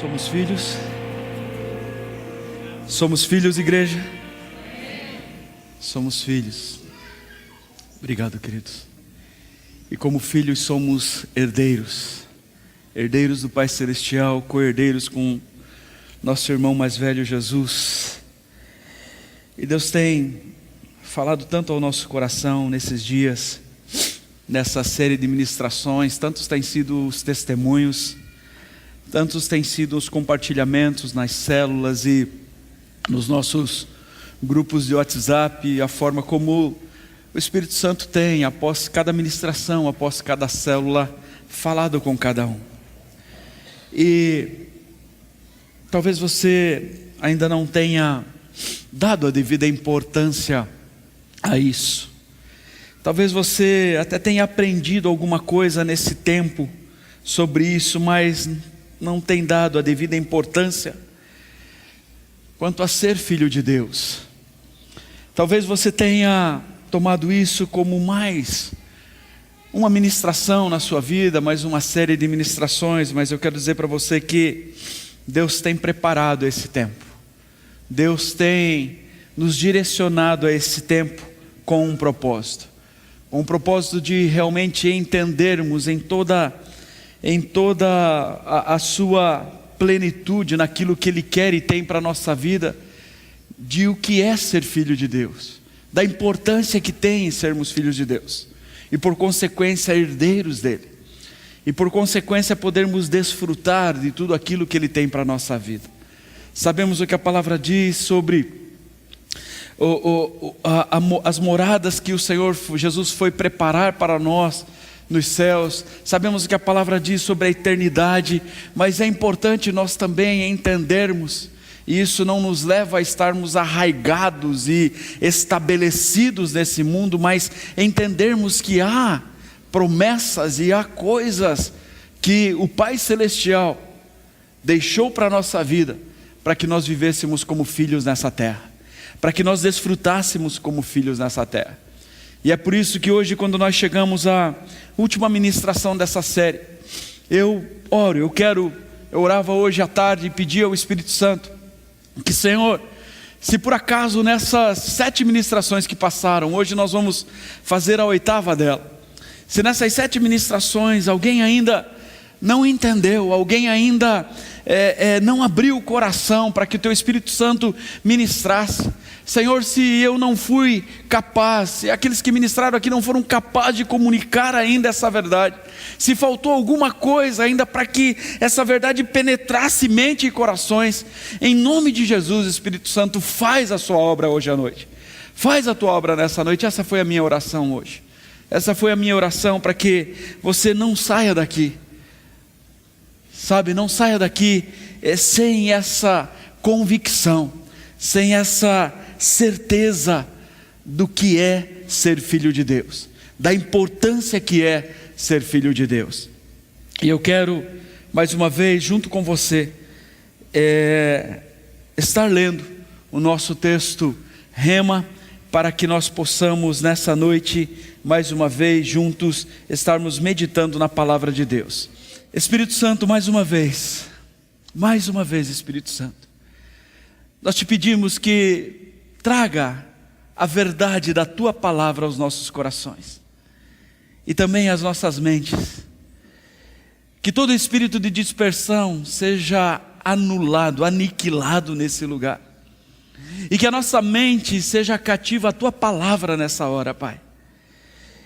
Somos filhos? Somos filhos, igreja? Somos filhos. Obrigado, queridos. E como filhos somos herdeiros. Herdeiros do Pai Celestial, co-herdeiros com nosso irmão mais velho Jesus. E Deus tem falado tanto ao nosso coração nesses dias, nessa série de ministrações. Tantos têm sido os testemunhos, tantos têm sido os compartilhamentos nas células e nos nossos grupos de WhatsApp, a forma como o Espírito Santo tem, após cada ministração, após cada célula, falado com cada um. E talvez você ainda não tenha dado a devida importância a isso. Talvez você até tenha aprendido alguma coisa nesse tempo sobre isso, mas não tem dado a devida importância quanto a ser filho de Deus. Talvez você tenha tomado isso como mais uma ministração na sua vida, mais uma série de ministrações, mas eu quero dizer para você que Deus tem preparado esse tempo. Deus tem nos direcionado a esse tempo com um propósito. Com o propósito de realmente entendermos em toda a sua plenitude, naquilo que Ele quer e tem para a nossa vida, de o que é ser filho de Deus, da importância que tem em sermos filhos de Deus, e por consequência herdeiros dEle, e por consequência podermos desfrutar de tudo aquilo que Ele tem para a nossa vida. Sabemos o que a palavra diz sobre as moradas que o Senhor Jesus foi preparar para nós nos céus. Sabemos o que a palavra diz sobre a eternidade, mas é importante nós também entendermos, e isso não nos leva a estarmos arraigados e estabelecidos nesse mundo, mas entendermos que há promessas e há coisas que o Pai Celestial deixou para a nossa vida, para que nós vivêssemos como filhos nessa terra, para que nós desfrutássemos como filhos nessa terra. E é por isso que hoje, quando nós chegamos à última ministração dessa série, eu orava hoje à tarde e pedi ao Espírito Santo que, Senhor, se por acaso nessas 7 ministrações que passaram, hoje nós vamos fazer a 8ª dela, se nessas 7 ministrações alguém ainda não entendeu, alguém ainda não abriu o coração para que o Teu Espírito Santo ministrasse, Senhor, se eu não fui capaz, se aqueles que ministraram aqui não foram capazes de comunicar ainda essa verdade, se faltou alguma coisa ainda para que essa verdade penetrasse mente e corações, em nome de Jesus, Espírito Santo, faz a sua obra hoje à noite, faz a tua obra nessa noite. Essa foi a minha oração hoje, essa foi a minha oração, para que você não saia daqui, não saia daqui sem essa convicção, sem essa certeza do que é ser filho de Deus, da importância que é ser filho de Deus. E eu quero, mais uma vez, junto com você, estar lendo o nosso texto Rema, para que nós possamos nessa noite, mais uma vez, juntos, estarmos meditando na palavra de Deus. Espírito Santo, mais uma vez, Espírito Santo, nós te pedimos que traga a verdade da Tua palavra aos nossos corações, e também às nossas mentes, que todo espírito de dispersão seja anulado, aniquilado nesse lugar, e que a nossa mente seja cativa à Tua palavra nessa hora, Pai,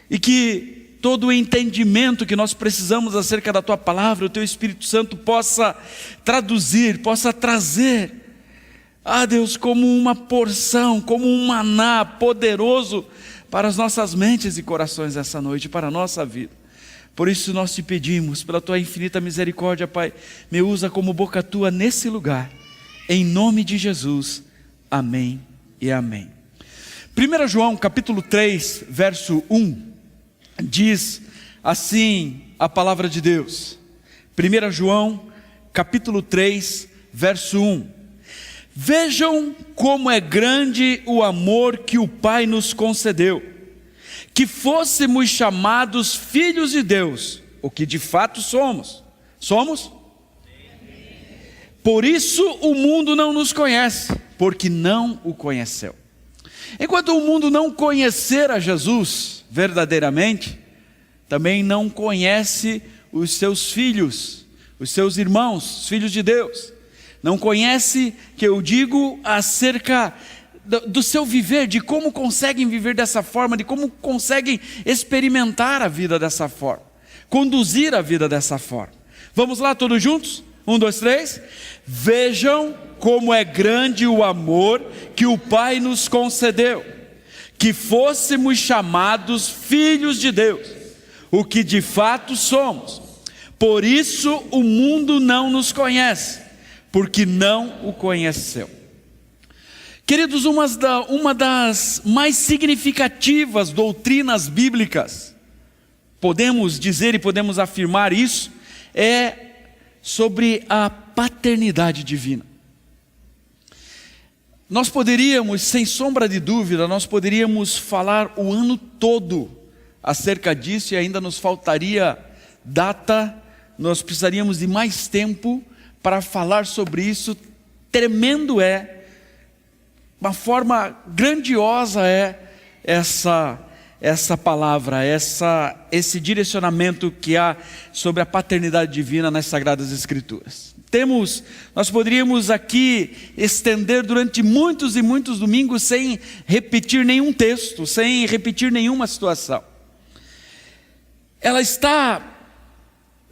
e que todo o entendimento que nós precisamos acerca da Tua palavra, o Teu Espírito Santo possa traduzir, possa trazer, Deus, como uma porção, como um maná poderoso para as nossas mentes e corações essa noite, para a nossa vida. Por isso nós te pedimos, pela Tua infinita misericórdia, Pai, me usa como boca Tua nesse lugar, em nome de Jesus, amém e amém. 1 João capítulo 3, verso 1, diz assim a palavra de Deus. 1 João capítulo 3, verso 1: Vejam como é grande o amor que o Pai nos concedeu, que fôssemos chamados filhos de Deus, o que de fato somos. Somos? Por isso o mundo não nos conhece, porque não o conheceu. Enquanto o mundo não conhecer a Jesus verdadeiramente, também não conhece os seus filhos, os seus irmãos, os filhos de Deus. Não conhece, que eu digo, acerca do seu viver, de como conseguem viver dessa forma, de como conseguem experimentar a vida dessa forma, conduzir a vida dessa forma. Vamos lá todos juntos? 1, 2, 3. Vejam como é grande o amor que o Pai nos concedeu, que fôssemos chamados filhos de Deus, o que de fato somos. Por isso o mundo não nos conhece, porque não o conheceu. Queridos, uma das mais significativas doutrinas bíblicas, podemos dizer e podemos afirmar isso, é sobre a paternidade divina. Nós poderíamos, sem sombra de dúvida, nós poderíamos falar o ano todo acerca disso e ainda nos faltaria data, nós precisaríamos de mais tempo para falar sobre isso. Tremendo é, uma forma grandiosa é essa palavra, esse direcionamento que há sobre a paternidade divina nas Sagradas Escrituras. Nós poderíamos aqui estender durante muitos e muitos domingos sem repetir nenhum texto, sem repetir nenhuma situação. Ela está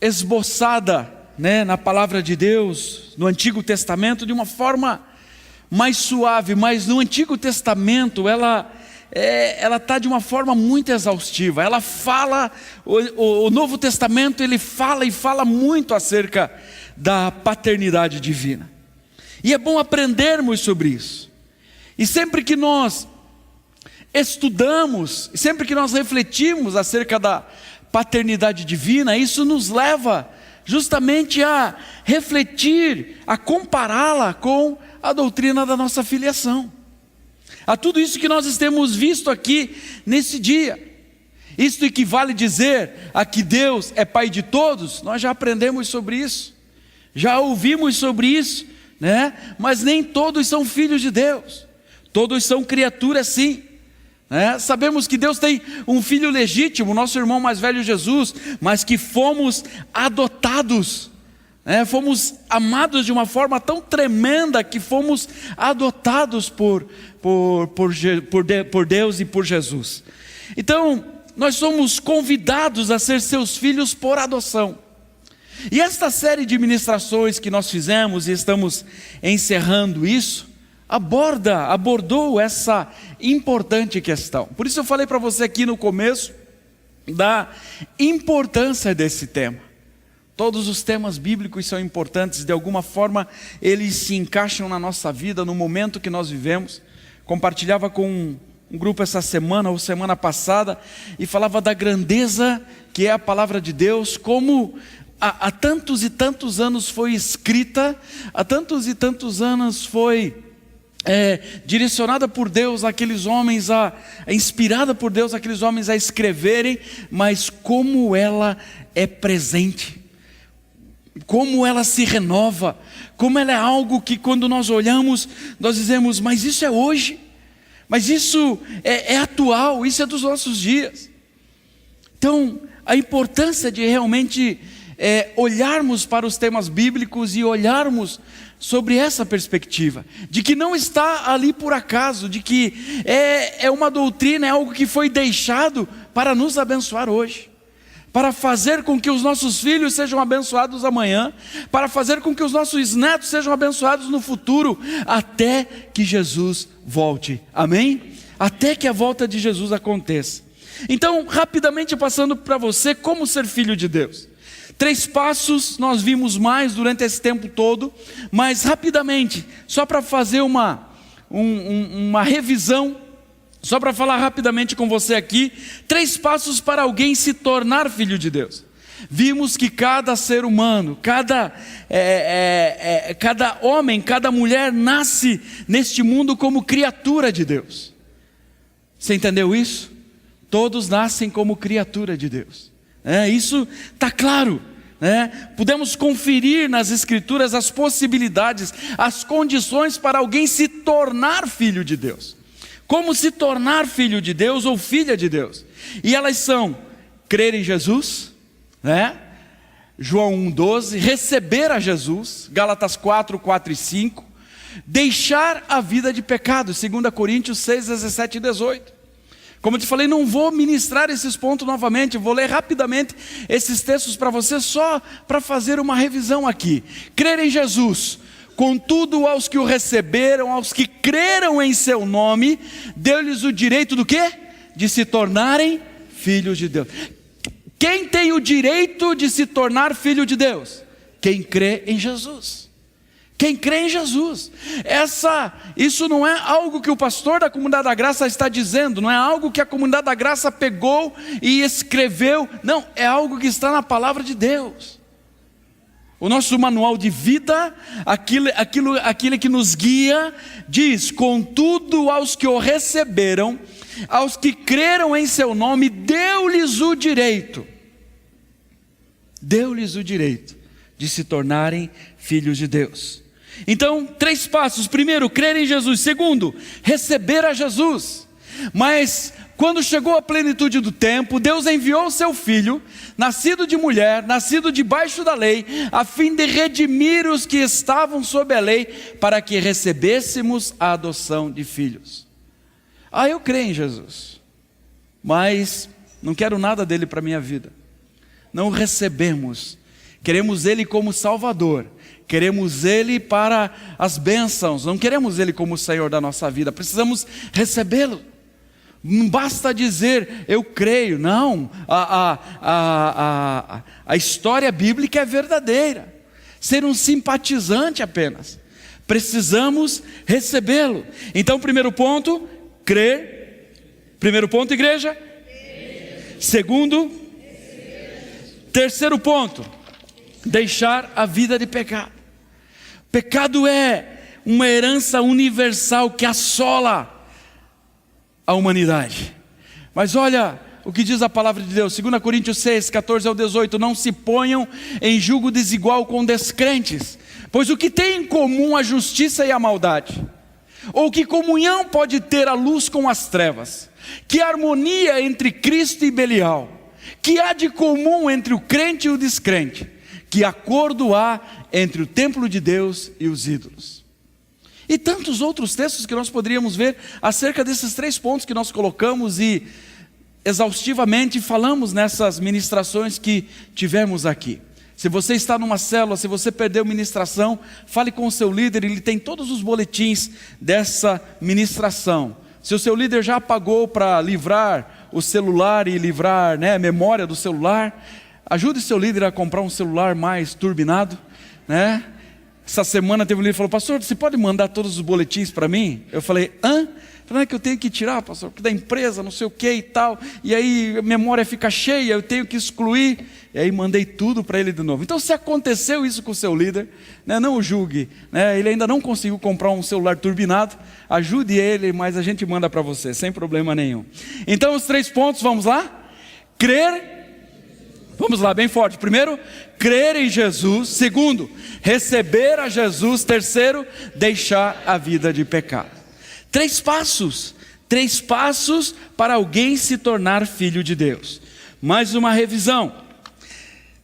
esboçada, na palavra de Deus, no Antigo Testamento, de uma forma mais suave, mas no Antigo Testamento ela está de uma forma muito exaustiva. Ela fala, o Novo Testamento ele fala e fala muito acerca da paternidade divina. E é bom aprendermos sobre isso. E sempre que nós estudamos, sempre que nós refletimos acerca da paternidade divina, isso nos leva justamente a refletir, a compará-la com a doutrina da nossa filiação, a tudo isso que nós temos visto aqui nesse dia. Isto equivale dizer a que Deus é Pai de todos. Nós já aprendemos sobre isso, já ouvimos sobre isso, mas nem todos são filhos de Deus, todos são criaturas sim. Sabemos que Deus tem um filho legítimo, nosso irmão mais velho Jesus, mas que fomos adotados, fomos amados de uma forma tão tremenda que fomos adotados por Deus e por Jesus. Então nós somos convidados a ser seus filhos por adoção. E esta série de ministrações que nós fizemos, e estamos encerrando isso, abordou essa importante questão. Por isso eu falei para você aqui no começo da importância desse tema. Todos os temas bíblicos são importantes, de alguma forma eles se encaixam na nossa vida, no momento que nós vivemos. Compartilhava com um grupo essa semana ou semana passada e falava da grandeza que é a palavra de Deus, como há tantos e tantos anos foi escrita, há tantos e tantos anos foi direcionada por Deus àqueles homens, inspirada por Deus àqueles homens a escreverem, mas como ela é presente, como ela se renova, como ela é algo que quando nós olhamos, nós dizemos, mas isso é hoje, mas isso é atual, isso é dos nossos dias. Então, a importância de realmente olharmos para os temas bíblicos e olharmos sobre essa perspectiva, de que não está ali por acaso, de que é uma doutrina, é algo que foi deixado para nos abençoar hoje, para fazer com que os nossos filhos sejam abençoados amanhã, para fazer com que os nossos netos sejam abençoados no futuro, até que Jesus volte, amém? Até que a volta de Jesus aconteça. Então, rapidamente passando para você, como ser filho de Deus. 3 passos, nós vimos mais durante esse tempo todo, mas rapidamente, só para fazer uma revisão, só para falar rapidamente com você aqui, 3 passos para alguém se tornar filho de Deus. Vimos que cada ser humano, cada homem, cada mulher nasce neste mundo como criatura de Deus. Você entendeu isso? Todos nascem como criatura de Deus. Isso está claro. né? Pudemos conferir nas Escrituras as possibilidades, as condições para alguém se tornar filho de Deus. Como se tornar filho de Deus ou filha de Deus? E elas são: crer em Jesus, né? João 1,12, receber a Jesus, Gálatas 4, 4 e 5, deixar a vida de pecado, 2 Coríntios 6, 17 e 18. Como eu te falei, não vou ministrar esses pontos novamente, vou ler rapidamente esses textos para você, só para fazer uma revisão aqui. Crer em Jesus: contudo, aos que o receberam, aos que creram em seu nome, deu-lhes o direito do quê? De se tornarem filhos de Deus. Quem tem o direito de se tornar filho de Deus? Quem crê em Jesus. Quem crê em Jesus. Isso não é algo que o pastor da Comunidade da Graça está dizendo, não é algo que a Comunidade da Graça pegou e escreveu, não, é algo que está na palavra de Deus. O nosso manual de vida, aquilo que nos guia, diz: contudo, aos que o receberam, aos que creram em seu nome, deu-lhes o direito de se tornarem filhos de Deus. Então, 3 passos: primeiro, crer em Jesus; segundo, receber a Jesus. Mas quando chegou a plenitude do tempo, Deus enviou o seu Filho, nascido de mulher, nascido debaixo da lei, a fim de redimir os que estavam sob a lei, para que recebêssemos a adoção de filhos. Eu creio em Jesus, mas não quero nada dele para a minha vida. Não o recebemos. Queremos ele como Salvador, queremos ele para as bênçãos, não queremos ele como Senhor da nossa vida. Precisamos recebê-lo. Não basta dizer eu creio, não. A história bíblica é verdadeira. Ser um simpatizante apenas. Precisamos recebê-lo. Então, primeiro ponto, crer. Primeiro ponto, igreja. Segundo, terceiro ponto, deixar a vida de pecado. Pecado é uma herança universal que assola a humanidade. Mas olha o que diz a palavra de Deus, 2 Coríntios 6, 14 ao 18: não se ponham em julgo desigual com descrentes, pois o que tem em comum a justiça e a maldade? Ou que comunhão pode ter a luz com as trevas? Que harmonia entre Cristo e Belial? Que há de comum entre o crente e o descrente? Que acordo há entre o templo de Deus e os ídolos? E tantos outros textos que nós poderíamos ver acerca desses 3 pontos que nós colocamos e exaustivamente falamos nessas ministrações que tivemos aqui. Se você está numa célula, se você perdeu ministração, fale com o seu líder, ele tem todos os boletins dessa ministração. Se o seu líder já apagou para livrar o celular e livrar, a memória do celular, ajude seu líder a comprar um celular mais turbinado, né? Essa semana teve um líder que falou: pastor, você pode mandar todos os boletins para mim? Eu falei: hã? Não é que eu tenho que tirar, pastor, porque da empresa, não sei o que e tal, e aí a memória fica cheia, eu tenho que excluir. E aí mandei tudo para ele de novo. Então, se aconteceu isso com o seu líder, não o julgue, ele ainda não conseguiu comprar um celular turbinado, ajude ele, mas a gente manda para você, sem problema nenhum. Então, os 3 pontos, vamos lá? Crer, vamos lá, bem forte. Primeiro, crer em Jesus. Segundo, receber a Jesus. Terceiro, deixar a vida de pecado. 3 passos para alguém se tornar filho de Deus. Mais uma revisão.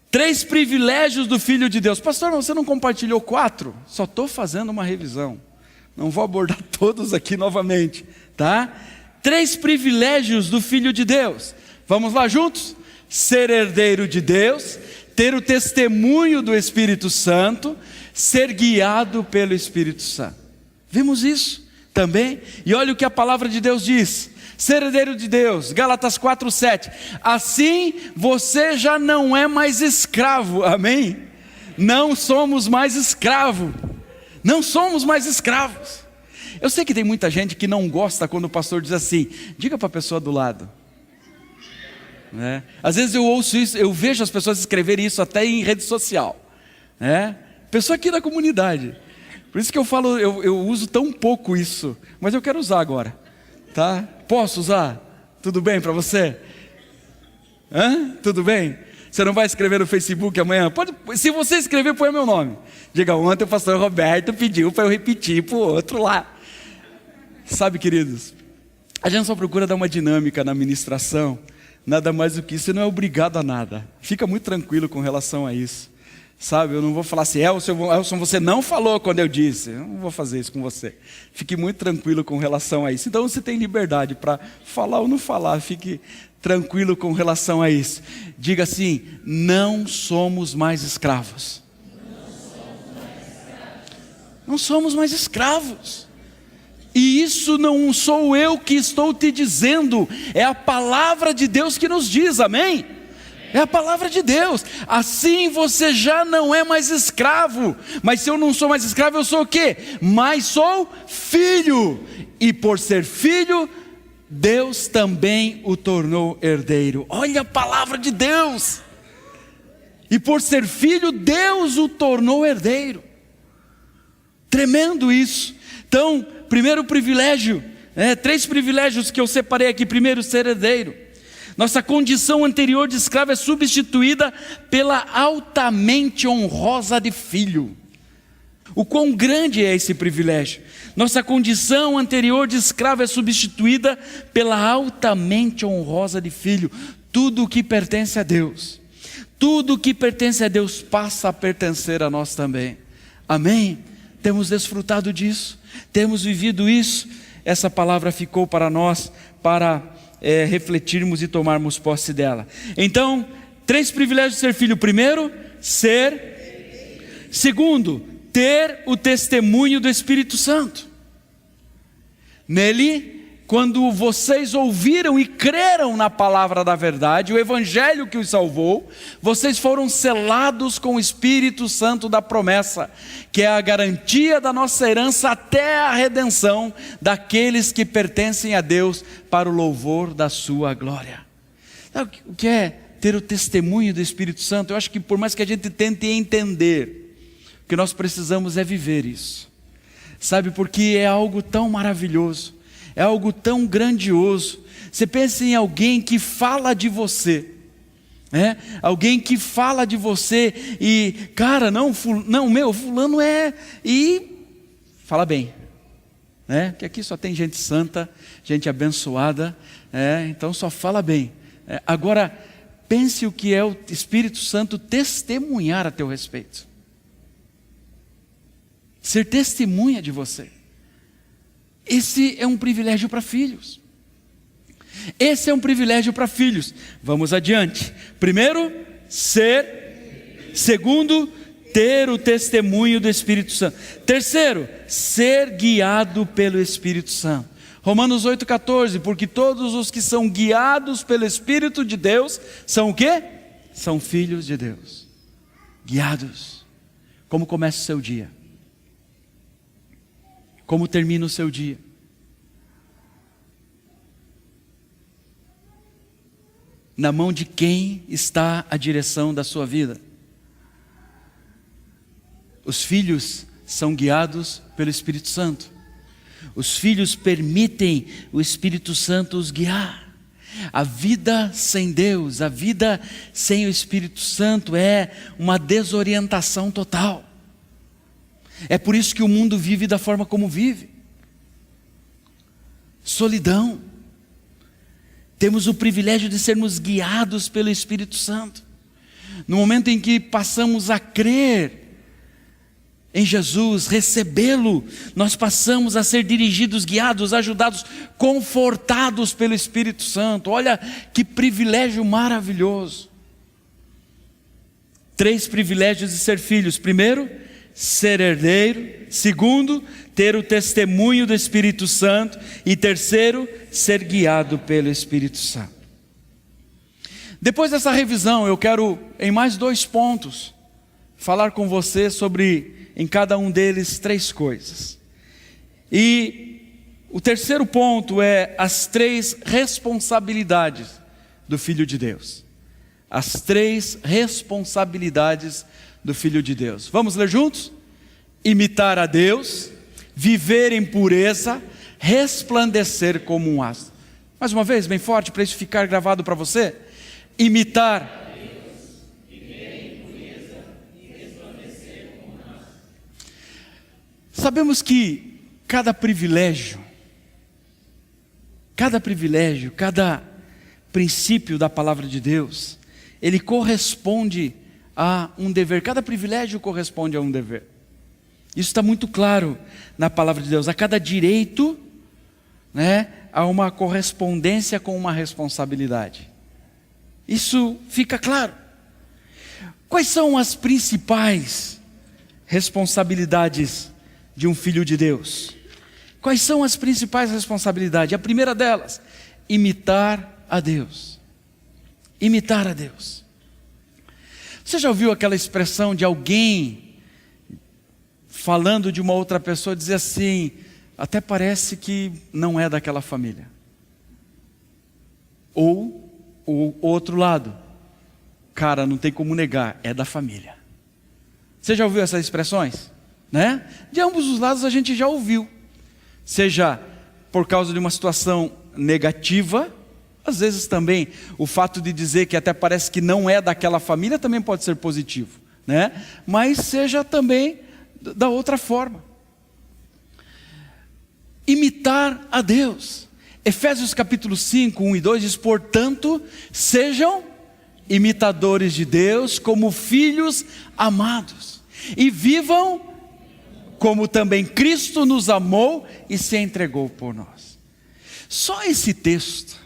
3 privilégios do filho de Deus. Pastor, você não compartilhou 4? Só estou fazendo uma revisão. Não vou abordar todos aqui novamente, tá? 3 privilégios do filho de Deus. Vamos lá juntos? Ser herdeiro de Deus, ter o testemunho do Espírito Santo, ser guiado pelo Espírito Santo. Vimos isso também? E olha o que a palavra de Deus diz: ser herdeiro de Deus, Gálatas 4, 7. Assim você já não é mais escravo, amém? Não somos mais escravos. Não somos mais escravos. Eu sei que tem muita gente que não gosta quando o pastor diz assim: diga para a pessoa do lado. Às vezes eu ouço isso, eu vejo as pessoas escreverem isso até em rede social, pessoa aqui da comunidade. Por isso que eu falo, eu uso tão pouco isso, mas eu quero usar agora, tá? Posso usar? Tudo bem para você? Tudo bem? Você não vai escrever no Facebook amanhã? Se você escrever, põe o meu nome. Diga, ontem o pastor Roberto pediu para eu repetir para o outro lá. Sabe, queridos, a gente só procura dar uma dinâmica na ministração, nada mais do que isso, você não é obrigado a nada. Fica muito tranquilo com relação a isso. Sabe, eu não vou falar assim, Elson, você não falou quando eu disse. Eu não vou fazer isso com você. Fique muito tranquilo com relação a isso. Então você tem liberdade para falar ou não falar. Fique tranquilo com relação a isso. Diga assim, não somos mais escravos. Não somos mais escravos. E isso não sou eu que estou te dizendo, é a palavra de Deus que nos diz, amém? É a palavra de Deus. Assim você já não é mais escravo. Mas se eu não sou mais escravo, eu sou o quê? Mas sou filho. E por ser filho, Deus também o tornou herdeiro. Olha a palavra de Deus. E por ser filho, Deus o tornou herdeiro. Tremendo isso. Então, primeiro privilégio, 3 privilégios que eu separei aqui. Primeiro, ser herdeiro. Nossa condição anterior de escravo é substituída pela altamente honrosa de filho. O quão grande é esse privilégio? Nossa condição anterior de escravo é substituída pela altamente honrosa de filho. Tudo o que pertence a Deus, tudo o que pertence a Deus passa a pertencer a nós também. Amém? Temos desfrutado disso, temos vivido isso. Essa palavra ficou para nós, para refletirmos e tomarmos posse dela. Então, 3 privilégios de ser filho. Primeiro, ser. Segundo, ter o testemunho do Espírito Santo. Nele, quando vocês ouviram e creram na palavra da verdade, o evangelho que os salvou, vocês foram selados com o Espírito Santo da promessa, que é a garantia da nossa herança até a redenção daqueles que pertencem a Deus para o louvor da sua glória. Sabe o que é ter o testemunho do Espírito Santo? Eu acho que por mais que a gente tente entender, o que nós precisamos é viver isso. Sabe, porque é algo tão maravilhoso. É algo tão grandioso. Você pensa em alguém que fala de você, alguém que fala de você e, cara, fulano é, e fala bem, que aqui só tem gente santa, gente abençoada, então só fala bem. Agora, pense o que é o Espírito Santo testemunhar a teu respeito, ser testemunha de você. Esse é um privilégio para filhos. Esse é um privilégio para filhos. Vamos adiante. Primeiro, ser. Segundo, ter o testemunho do Espírito Santo. Terceiro, ser guiado pelo Espírito Santo. Romanos 8,14. Porque todos os que são guiados pelo Espírito de Deus são o quê? São filhos de Deus. Guiados. Como começa o seu dia? Como termina o seu dia? Na mão de quem está a direção da sua vida? Os filhos são guiados pelo Espírito Santo. Os filhos permitem o Espírito Santo os guiar. A vida sem Deus, a vida sem o Espírito Santo é uma desorientação total. É por isso que o mundo vive da forma como vive. Solidão. Temos o privilégio de sermos guiados pelo Espírito Santo. No momento em que passamos a crer em Jesus, recebê-lo, nós passamos a ser dirigidos, guiados, ajudados, confortados pelo Espírito Santo. Olha que privilégio maravilhoso. 3 privilégios de ser filhos. Primeiro, ser herdeiro. Segundo, ter o testemunho do Espírito Santo. E terceiro, ser guiado pelo Espírito Santo. Depois dessa revisão, eu quero, em mais 2 pontos, falar com você sobre, em cada um deles, 3 coisas. E o terceiro ponto é as 3 responsabilidades do Filho de Deus. As 3 responsabilidades do Filho de Deus. Vamos ler juntos? Imitar a Deus, viver em pureza, resplandecer como um astro. Mais uma vez, bem forte, para isso ficar gravado para você. Imitar Sabemos que cada privilégio, cada princípio da palavra de Deus, ele corresponde a um dever. Cada privilégio corresponde a um dever. Isso está muito claro na palavra de Deus. A cada direito, há uma correspondência com uma responsabilidade. Isso fica claro. Quais são as principais responsabilidades de um filho de Deus? Quais são as principais responsabilidades? A primeira delas, imitar a Deus. Imitar a Deus. Você já ouviu aquela expressão de alguém falando de uma outra pessoa, dizer assim, até parece que não é daquela família? Ou o outro lado, cara, não tem como negar, é da família. Você já ouviu essas expressões? De ambos os lados a gente já ouviu. Seja por causa de uma situação negativa, às vezes também o fato de dizer que até parece que não é daquela família também pode ser positivo, mas seja também da outra forma. Imitar a Deus. Efésios capítulo 5, 1 e 2 diz, portanto, sejam imitadores de Deus como filhos amados, e vivam como também Cristo nos amou e se entregou por nós. Só esse texto,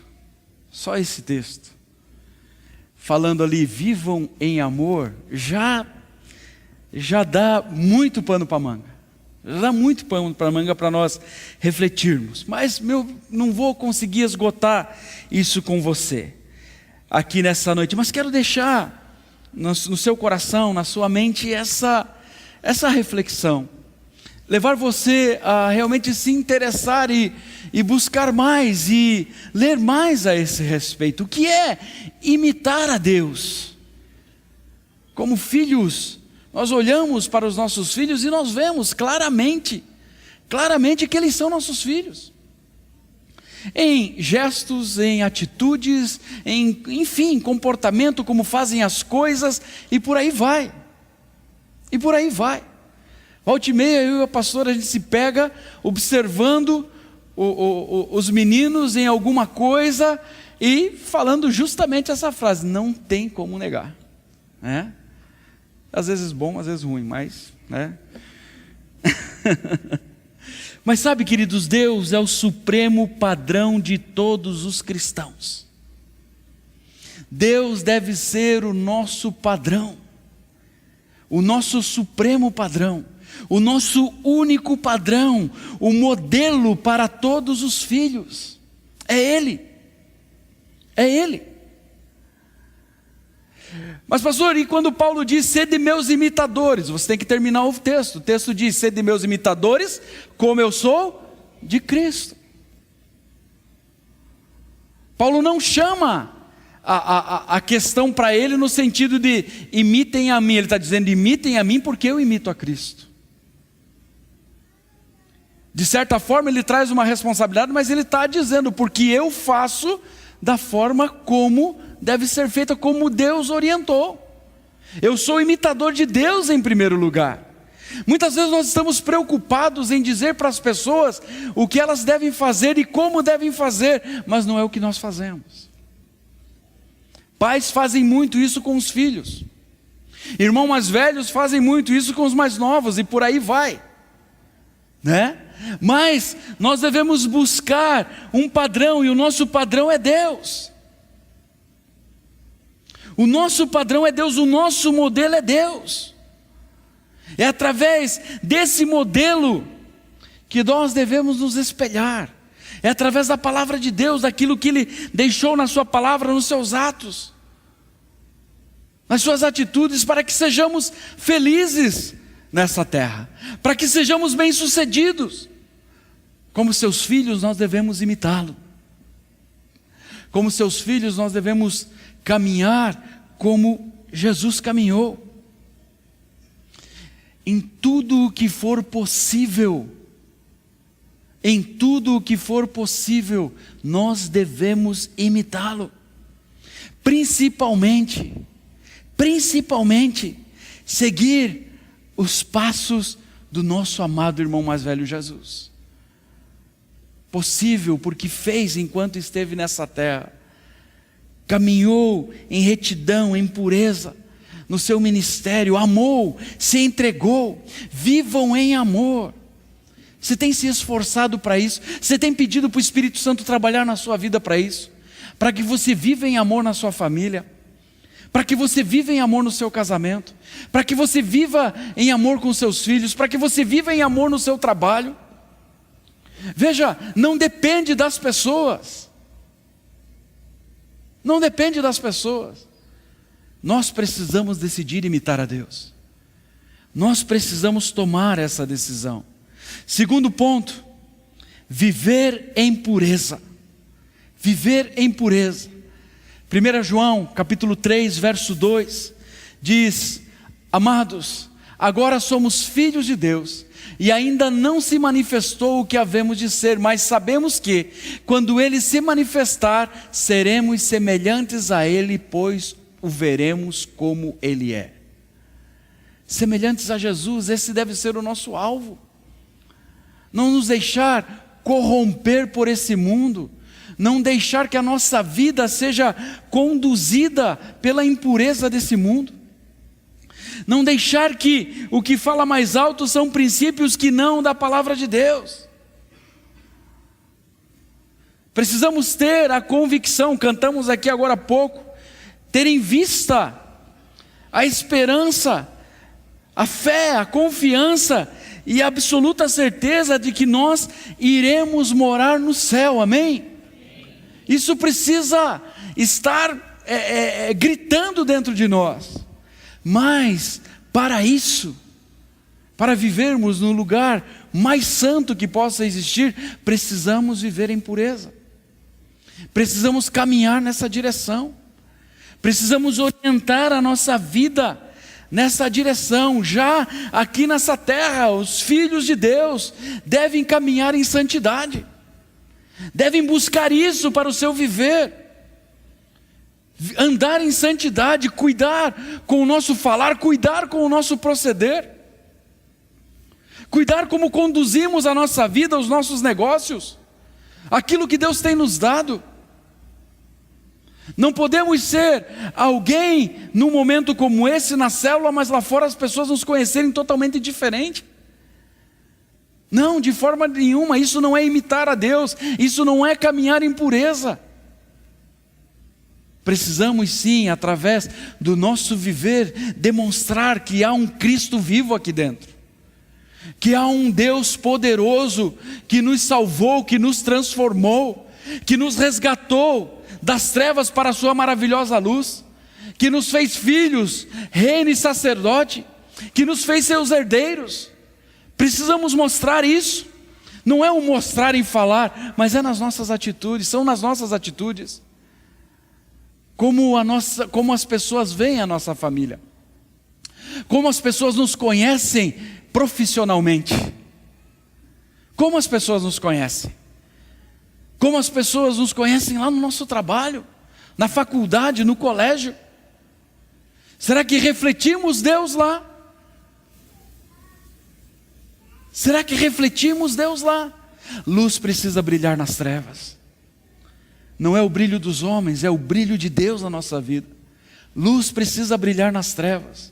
falando ali, vivam em amor, já dá muito pano para manga. Já dá muito pano para manga para nós refletirmos. Mas não vou conseguir esgotar isso com você aqui nessa noite. Mas quero deixar no seu coração, na sua mente, essa reflexão. Levar você a realmente se interessar e buscar mais e ler mais a esse respeito. O que é imitar a Deus? Como filhos, nós olhamos para os nossos filhos e nós vemos claramente que eles são nossos filhos. Em gestos, em atitudes, enfim, comportamento, como fazem as coisas, e por aí vai. Volta e meia, eu e a pastora, a gente se pega observando os meninos em alguma coisa e falando justamente essa frase, não tem como negar. Às vezes bom, às vezes ruim, mas... Mas sabe, queridos, Deus é o supremo padrão de todos os cristãos. Deus deve ser o nosso padrão, o nosso supremo padrão, o nosso único padrão, o modelo para todos os filhos. É Ele. Mas pastor, e quando Paulo diz, sede meus imitadores, você tem que terminar o texto. O texto diz, sede meus imitadores, como eu sou de Cristo. Paulo não chama a questão para ele no sentido de imitem a mim. Ele está dizendo, imitem a mim porque eu imito a Cristo. De certa forma ele traz uma responsabilidade, mas ele está dizendo, porque eu faço da forma como deve ser feita, como Deus orientou. Eu sou imitador de Deus em primeiro lugar. Muitas vezes nós estamos preocupados em dizer para as pessoas o que elas devem fazer e como devem fazer, mas não é o que nós fazemos. Pais fazem muito isso com os filhos. Irmãos mais velhos fazem muito isso com os mais novos e por aí vai. Mas nós devemos buscar um padrão, e o nosso padrão é Deus. O nosso padrão é Deus, o nosso modelo é Deus. É através desse modelo que nós devemos nos espelhar. É através da palavra de Deus, daquilo que Ele deixou na sua palavra, nos seus atos, nas suas atitudes, para que sejamos felizes nessa terra, para que sejamos bem-sucedidos. Como seus filhos, nós devemos imitá-lo. Como seus filhos, nós devemos caminhar como Jesus caminhou. Em tudo o que for possível, nós devemos imitá-lo. Principalmente, seguir os passos do nosso amado irmão mais velho Jesus. Possível porque fez enquanto esteve nessa terra. Caminhou em retidão, em pureza, no seu ministério, amou, se entregou. Vivam em amor. Você tem se esforçado para isso? Você tem pedido para o Espírito Santo trabalhar na sua vida para isso? Para que você viva em amor na sua família? Para que você viva em amor no seu casamento? Para que você viva em amor com seus filhos? Para que você viva em amor no seu trabalho? Veja, não depende das pessoas. Não depende das pessoas. Nós precisamos decidir imitar a Deus. Nós precisamos tomar essa decisão. Segundo ponto, viver em pureza. Viver em pureza. 1 João, capítulo 3, verso 2, diz: amados, agora somos filhos de Deus, e ainda não se manifestou o que havemos de ser, mas sabemos que, quando Ele se manifestar, seremos semelhantes a Ele, pois o veremos como Ele é. Semelhantes a Jesus, esse deve ser o nosso alvo. Não nos deixar corromper por esse mundo, não deixar que a nossa vida seja conduzida pela impureza desse mundo, não deixar que o que fala mais alto são princípios que não da palavra de Deus. Precisamos ter a convicção, cantamos aqui agora há pouco, ter em vista a esperança, a fé, a confiança e a absoluta certeza de que nós iremos morar no céu, amém? Isso precisa estar gritando dentro de nós. Mas para isso, para vivermos no lugar mais santo que possa existir, precisamos viver em pureza. Precisamos caminhar nessa direção. Precisamos orientar a nossa vida nessa direção. Já aqui nessa terra, os filhos de Deus devem caminhar em santidade. Devem buscar isso para o seu viver, andar em santidade, cuidar com o nosso falar, cuidar com o nosso proceder, cuidar como conduzimos a nossa vida, os nossos negócios, aquilo que Deus tem nos dado. Não podemos ser alguém num momento como esse na célula, mas lá fora as pessoas nos conhecerem totalmente diferente. Não, de forma nenhuma, isso não é imitar a Deus, isso não é caminhar em pureza. Precisamos sim, através do nosso viver, demonstrar que há um Cristo vivo aqui dentro, que há um Deus poderoso, que nos salvou, que nos transformou, que nos resgatou das trevas para a sua maravilhosa luz, que nos fez filhos, reino e sacerdote, que nos fez seus herdeiros. Precisamos mostrar isso. Não é um mostrar em falar, mas é nas nossas atitudes, são nas nossas atitudes. Como as pessoas veem a nossa família, como as pessoas nos conhecem profissionalmente, como as pessoas nos conhecem, como as pessoas nos conhecem lá no nosso trabalho, na faculdade, no colégio. Será que refletimos Deus lá? Será que refletimos Deus lá? Luz precisa brilhar nas trevas. Não é o brilho dos homens, é o brilho de Deus na nossa vida. Luz precisa brilhar nas trevas.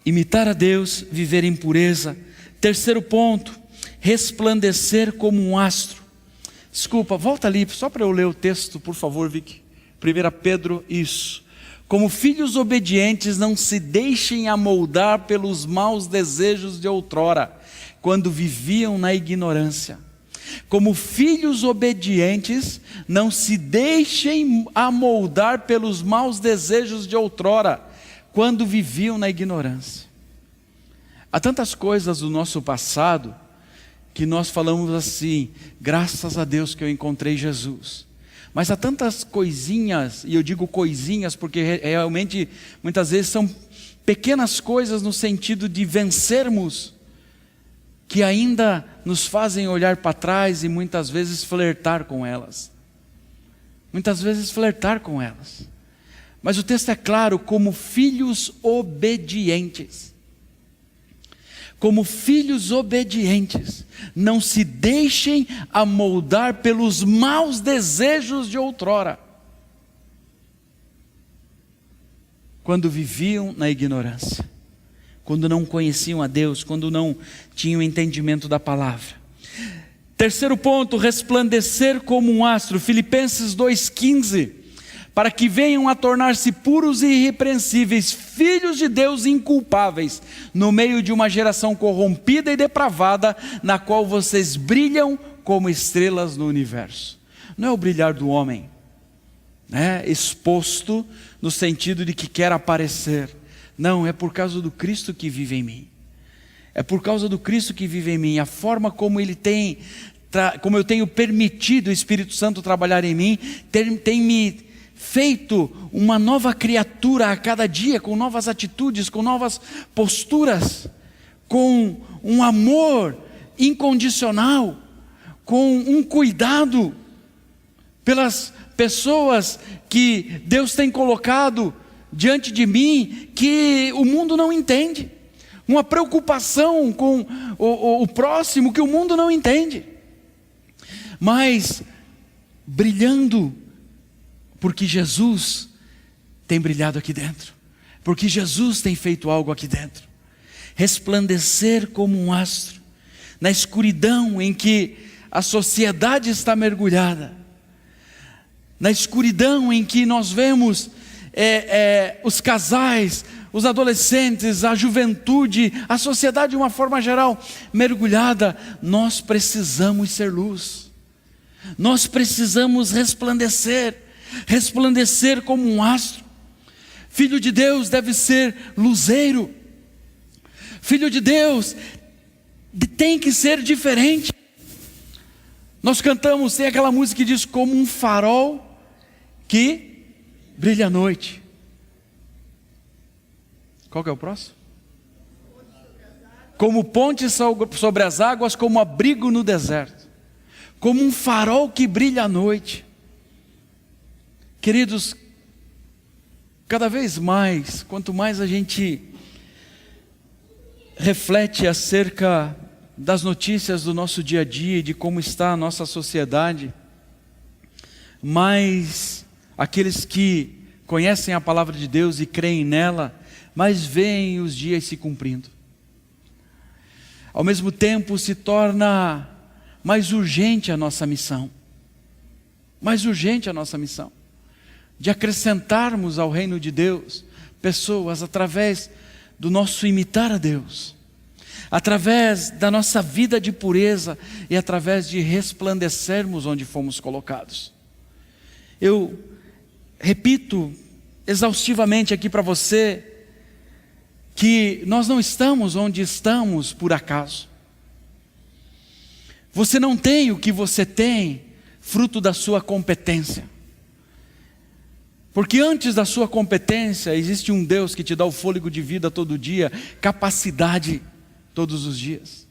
Imitar a Deus, viver em pureza. Terceiro ponto, resplandecer como um astro. Desculpa, volta ali, só para eu ler o texto, por favor, Vicky. 1 Pedro, isso. Como filhos obedientes, não se deixem amoldar pelos maus desejos de outrora, quando viviam na ignorância. Como filhos obedientes, não se deixem amoldar pelos maus desejos de outrora, quando viviam na ignorância. Há tantas coisas do nosso passado, que nós falamos assim, graças a Deus que eu encontrei Jesus. Mas há tantas coisinhas, e eu digo coisinhas porque realmente muitas vezes são pequenas coisas no sentido de vencermos, que ainda nos fazem olhar para trás e muitas vezes flertar com elas. Muitas vezes flertar com elas. Mas o texto é claro, como filhos obedientes. como filhos obedientes, não se deixem amoldar pelos maus desejos de outrora, quando viviam na ignorância, quando não conheciam a Deus, quando não tinham entendimento da palavra. Terceiro ponto, resplandecer como um astro, Filipenses 2,15, para que venham a tornar-se puros e irrepreensíveis, filhos de Deus inculpáveis, no meio de uma geração corrompida e depravada, na qual vocês brilham como estrelas no universo. Não é o brilhar do homem, exposto no sentido de que quer aparecer. Não, é por causa do Cristo que vive em mim. É por causa do Cristo que vive em mim, a forma como Ele tem, como eu tenho permitido o Espírito Santo trabalhar em mim, tem me feito uma nova criatura a cada dia, com novas atitudes, com novas posturas, com um amor incondicional, com um cuidado pelas pessoas que Deus tem colocado diante de mim, que o mundo não entende, uma preocupação com o próximo que o mundo não entende, mas brilhando, porque Jesus tem brilhado aqui dentro, porque Jesus tem feito algo aqui dentro. Resplandecer como um astro, na escuridão em que a sociedade está mergulhada, na escuridão em que nós vemos os casais, os adolescentes, a juventude, a sociedade de uma forma geral mergulhada. Nós precisamos ser luz, nós precisamos resplandecer como um astro. Filho de Deus deve ser luzeiro, filho de Deus tem que ser diferente. Nós cantamos, tem aquela música que diz: como um farol que brilha à noite. Qual que é o próximo? Como ponte sobre as águas, como abrigo no deserto, como um farol que brilha à noite. Queridos, cada vez mais, quanto mais a gente reflete acerca das notícias do nosso dia a dia, de como está a nossa sociedade, mais aqueles que conhecem a palavra de Deus e creem nela, mais veem os dias se cumprindo. Ao mesmo tempo se torna mais urgente a nossa missão, de acrescentarmos ao reino de Deus pessoas através do nosso imitar a Deus, através da nossa vida de pureza e através de resplandecermos onde fomos colocados. Eu repito exaustivamente aqui para você que nós não estamos onde estamos por acaso. Você não tem o que você tem fruto da sua competência. Porque antes da sua competência existe um Deus que te dá o fôlego de vida todo dia, capacidade todos os dias.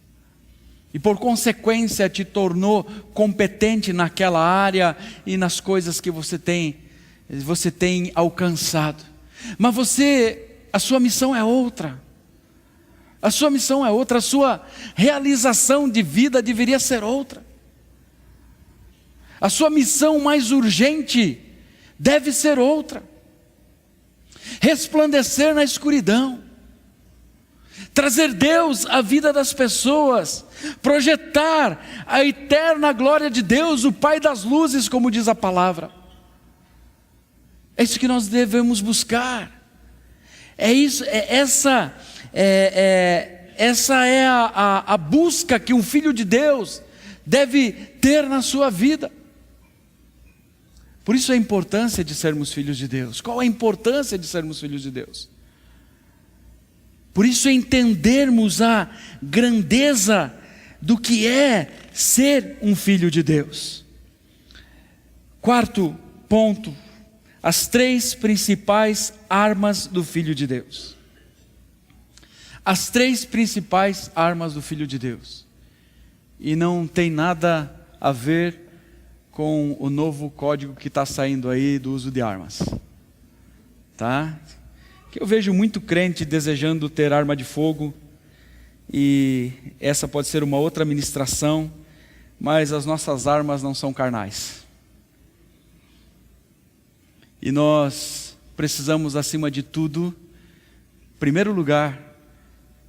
E por consequência te tornou competente naquela área e nas coisas que você tem alcançado. Mas a sua missão é outra. A sua missão é outra, a sua realização de vida deveria ser outra. A sua missão mais urgente deve ser outra. Resplandecer na escuridão, trazer Deus à vida das pessoas, projetar a eterna glória de Deus, o Pai das luzes, como diz a palavra. É isso que nós devemos buscar. Essa é a busca que um filho de Deus deve ter na sua vida. Por isso a importância de sermos filhos de Deus. Qual a importância de sermos filhos de Deus? Por isso entendermos a grandeza do que é ser um filho de Deus. Quarto ponto, as 3 principais armas do Filho de Deus. As 3 principais armas do Filho de Deus. E não tem nada a ver com o novo código que está saindo aí do uso de armas. Tá? Que eu vejo muito crente desejando ter arma de fogo e essa pode ser uma outra ministração, mas as nossas armas não são carnais. E nós precisamos, acima de tudo, em primeiro lugar,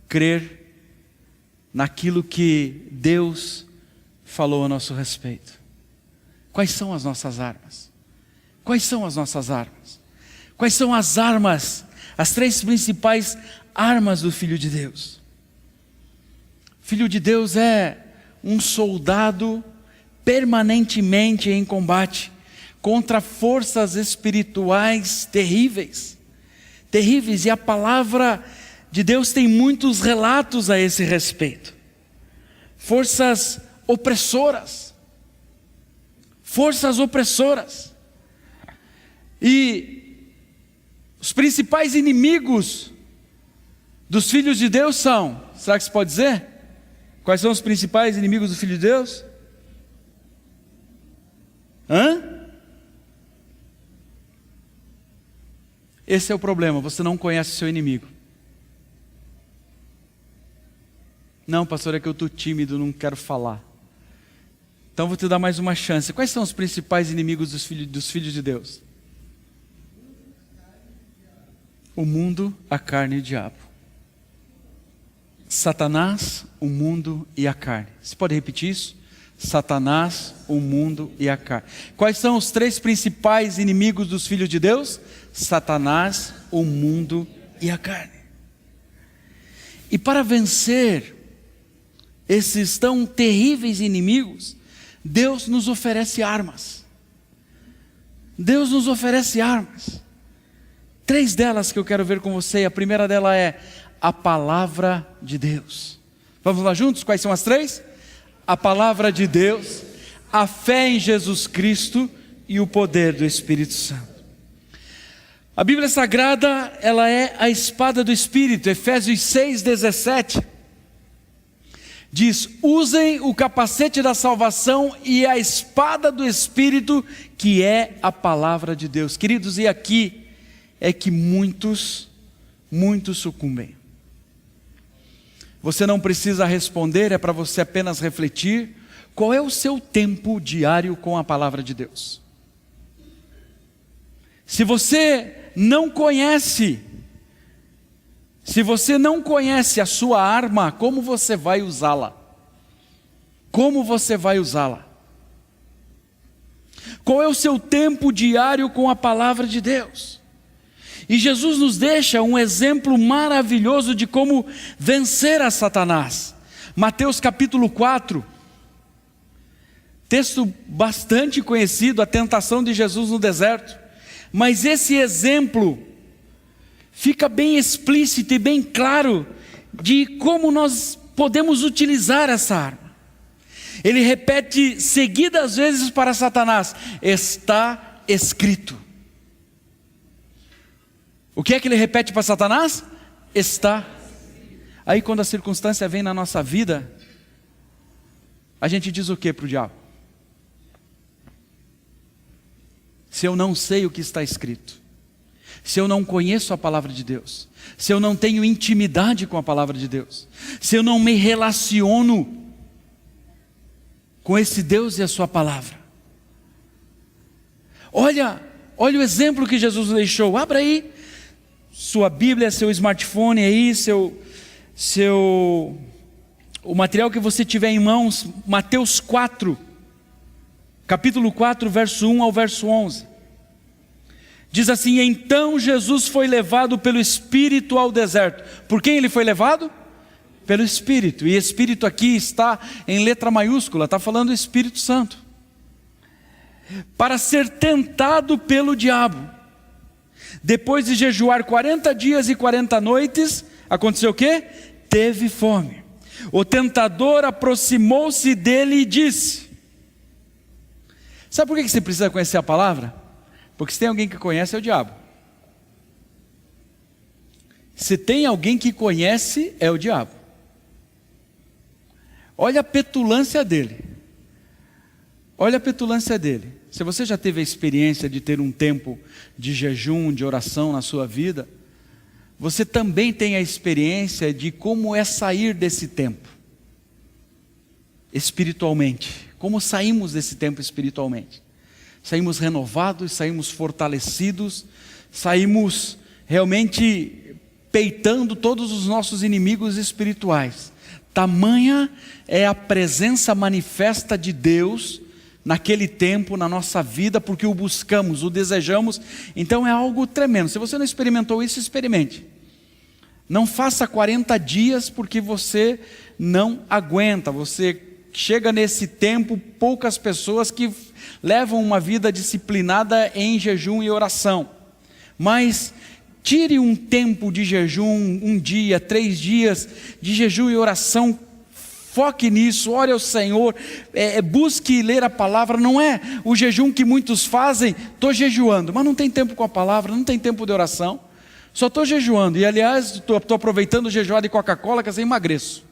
crer naquilo que Deus falou a nosso respeito. Quais são as nossas armas? Quais são as nossas armas? Quais são as armas, as 3 principais armas do Filho de Deus? Filho de Deus é um soldado permanentemente em combate contra forças espirituais terríveis. Terríveis, e a palavra de Deus tem muitos relatos a esse respeito. Forças opressoras. Forças opressoras. E os principais inimigos dos filhos de Deus são, será que se pode dizer? Quais são os principais inimigos do Filho de Deus? Esse é o problema, você não conhece o seu inimigo. Não, pastor, é que eu estou tímido, não quero falar. Então vou te dar mais uma chance. Quais são os principais inimigos dos filhos de Deus? O mundo, a carne e o diabo. Satanás, o mundo e a carne. Você pode repetir isso? Satanás, o mundo e a carne. Quais são os 3 principais inimigos dos filhos de Deus? Satanás, o mundo e a carne. E para vencer esses tão terríveis inimigos, Deus nos oferece armas. Deus nos oferece armas. 3 delas que eu quero ver com você. A primeira dela é a palavra de Deus. Vamos lá juntos? Quais são as 3? A palavra de Deus, a fé em Jesus Cristo e o poder do Espírito Santo. A Bíblia Sagrada, ela é a espada do Espírito. Efésios 6:17 diz: usem o capacete da salvação e a espada do Espírito, que é a palavra de Deus. Queridos, e aqui é que muitos sucumbem. Você não precisa responder, é para você apenas refletir. Qual é o seu tempo diário com a palavra de Deus? Se você não conhece a sua arma, como você vai usá-la? Como você vai usá-la? Qual é o seu tempo diário com a palavra de Deus? E Jesus nos deixa um exemplo maravilhoso de como vencer a Satanás. Mateus capítulo 4, texto bastante conhecido, a tentação de Jesus no deserto. Mas esse exemplo fica bem explícito e bem claro de como nós podemos utilizar essa arma. Ele repete seguidas vezes para Satanás: está escrito. O que é que ele repete para Satanás? Está. Aí quando a circunstância vem na nossa vida, a gente diz o que para o diabo? Se eu não sei o que está escrito, se eu não conheço a palavra de Deus, se eu não tenho intimidade com a palavra de Deus, se eu não me relaciono com esse Deus e a sua palavra. Olha o exemplo que Jesus deixou. Abra aí sua Bíblia, seu smartphone aí, o material que você tiver em mãos. Mateus 4, capítulo 4, verso 1 ao verso 11. Diz assim: então Jesus foi levado pelo Espírito ao deserto. Por quem ele foi levado? Pelo Espírito. E Espírito aqui está em letra maiúscula, está falando do Espírito Santo. Para ser tentado pelo diabo. Depois de jejuar 40 dias e 40 noites, aconteceu o quê? Teve fome. O tentador aproximou-se dele e disse... Sabe por que você precisa conhecer a palavra? Porque se tem alguém que conhece, é o diabo. Se tem alguém que conhece, é o diabo. Olha a petulância dele. Olha a petulância dele. Se você já teve a experiência de ter um tempo de jejum, de oração na sua vida, você também tem a experiência de como é sair desse tempo, espiritualmente. Como saímos desse tempo espiritualmente? Saímos renovados, saímos fortalecidos, saímos realmente peitando todos os nossos inimigos espirituais. Tamanha é a presença manifesta de Deus naquele tempo, na nossa vida, porque o buscamos, o desejamos. Então é algo tremendo. Se você não experimentou isso, experimente. Não faça 40 dias porque você não aguenta. Você chega nesse tempo, poucas pessoas que levam uma vida disciplinada em jejum e oração. Mas tire um tempo de jejum, 1 dia, 3 dias de jejum e oração. Foque nisso, ore ao Senhor, busque ler a palavra. Não é o jejum que muitos fazem, estou jejuando, mas não tem tempo com a palavra, não tem tempo de oração, só estou jejuando, e aliás, estou aproveitando o jejuar de Coca-Cola, que assim emagreço.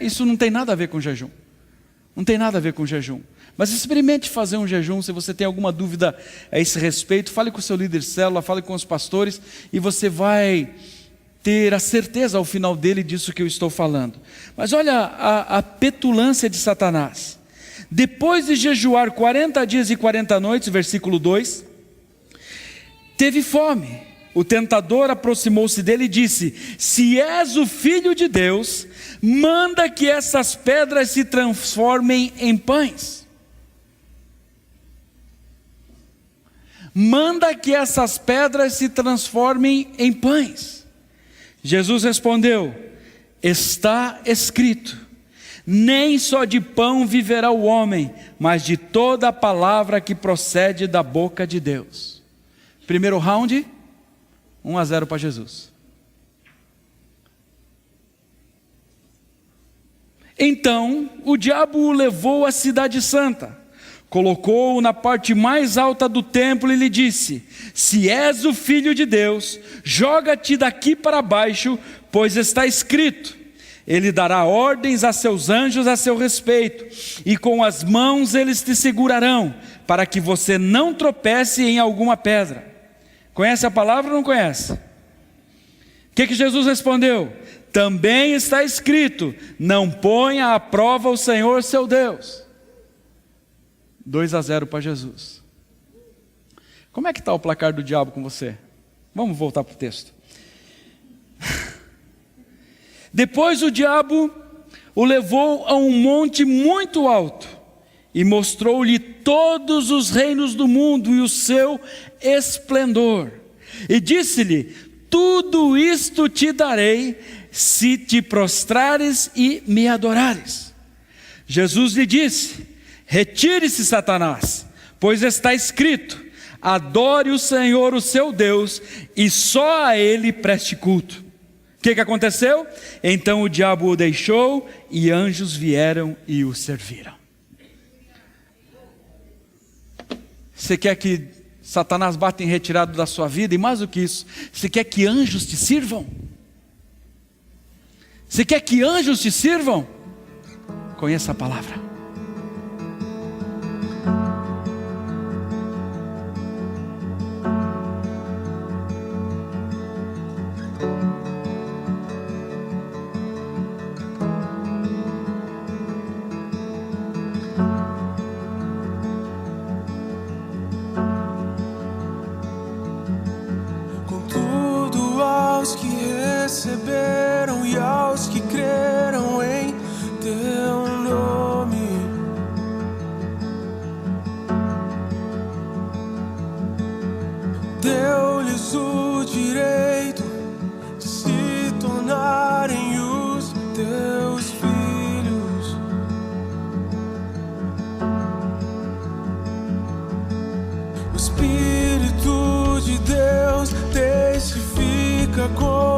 Isso não tem nada a ver com jejum, não tem nada a ver com jejum. Mas experimente fazer um jejum. Se você tem alguma dúvida a esse respeito, fale com o seu líder de célula, fale com os pastores, e você vai ter a certeza ao final dele disso que eu estou falando. Mas olha a petulância de Satanás. Depois de jejuar 40 dias e 40 noites, versículo 2, teve fome. O tentador aproximou-se dele e disse: se és o Filho de Deus, manda que essas pedras se transformem em pães. Manda que essas pedras se transformem em pães. Jesus respondeu: está escrito, nem só de pão viverá o homem, mas de toda a palavra que procede da boca de Deus. Primeiro round, 1-0 para Jesus. Então o diabo o levou à cidade santa, colocou-o na parte mais alta do templo e lhe disse: se és o Filho de Deus, joga-te daqui para baixo, pois está escrito, ele dará ordens a seus anjos a seu respeito, e com as mãos eles te segurarão, para que você não tropece em alguma pedra. Conhece a palavra ou não conhece? O que Jesus respondeu? Também está escrito, não ponha à prova o Senhor seu Deus. 2-0 para Jesus. Como é que está o placar do diabo com você? Vamos voltar para o texto. Depois o diabo o levou a um monte muito alto e mostrou-lhe todos os reinos do mundo e o seu esplendor. E disse-lhe: tudo isto te darei se te prostrares e me adorares. Jesus lhe disse: retire-se, Satanás, pois está escrito, adore o Senhor, o seu Deus, e só a Ele preste culto. O que aconteceu? Então o diabo o deixou, e anjos vieram e o serviram. Você quer que Satanás bata em retirada da sua vida? E mais do que isso, você quer que anjos te sirvam? Você quer que anjos te sirvam? Conheça a palavra. Receberam e aos que creram em teu nome, deu-lhes o direito de se tornarem os teus filhos. O Espírito de Deus testifica com